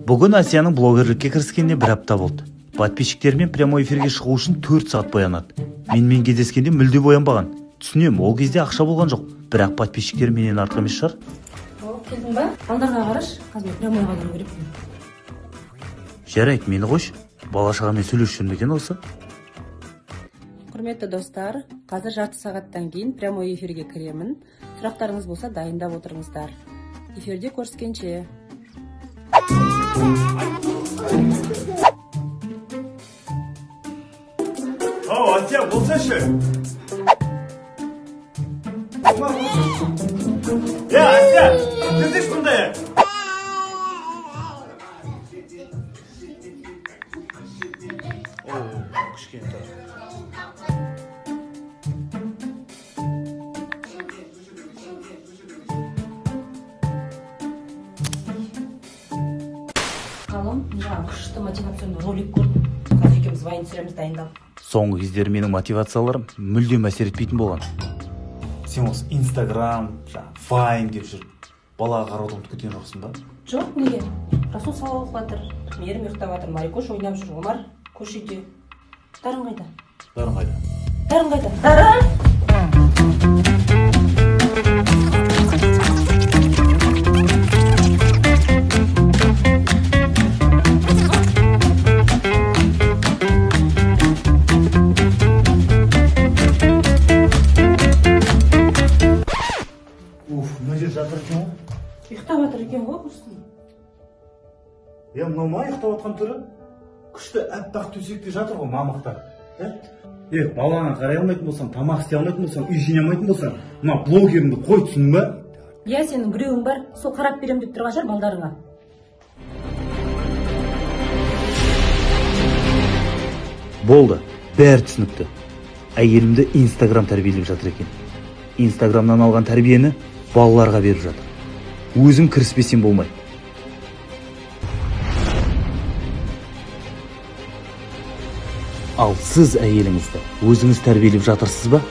Бүгін Асияның блогерлікке кіріскеніне бір апта болды. Подписчиктермен прямой эфирге шығу үшін 4 сағат боянады. Менімен кездескенде мүлде боянбаған. Түсінем, ол кезде ақша болған жоқ. Бірақ подписчиктер менен артық емес шығар. Келдің ба? Алдарға қараш, қазір прямой қадам керекпін. Жарайды, мені қойш. Бала шағамен сөйлесіп жүрмін екен осы. Құрметті достар, қазір жарты сағаттан кейін прямой эфирге кіремін. Сұрақтарыңыз болса дайындап отырыңыздар. Эфирде көріскенше. Асия, болсашы. Асия, кірдеш бұндай. Қалым, күшті мотивационный ролик көрдім. Қазір екеуміз вайн түсіреміз дайындалып. Соңғы кездері менің мотивацияларым мүлдем әсер етпейтін болған. Сен осы Инстаграм, Вайн деп жүріп, балаға қарауды ұмытып кеткен жоқсың ба? Жоқ, неге? Расул салып жатыр, Мерім ұйықтап жатыр, Марикош ойнап жүр, Омар көшеде. Дарын қайда? Дарын қайда? Дарын қайда? Дарын! Мына жер жатыр екен ғой? Ұйықтап жатыр екен ғой, құрсын. Мынау ма ұйықтап жатқан түрі? Күшті әппақ төсекте жатыр ғой, мамықтар. Балаңа қарай алмайтын болсаң, тамақ істей алмайтын болсаң, үй жинай алмайтын болсаң, мына блогеріңді қой, түсің ба? Сенің біреуің бар, сол қарап берем деп тұрған шығар балдарыңа. Болды, бәрі түсінікті. Әйелімді Инстаграм тәрбиелеп жатыр екен. Инстаграмнан алған тәрбиені балаларға беріп жатыр. Өзім кіріспесем болмай. Ал сіз әйеліңізді өзіңіз тәрбиелеп жатырсыз ба?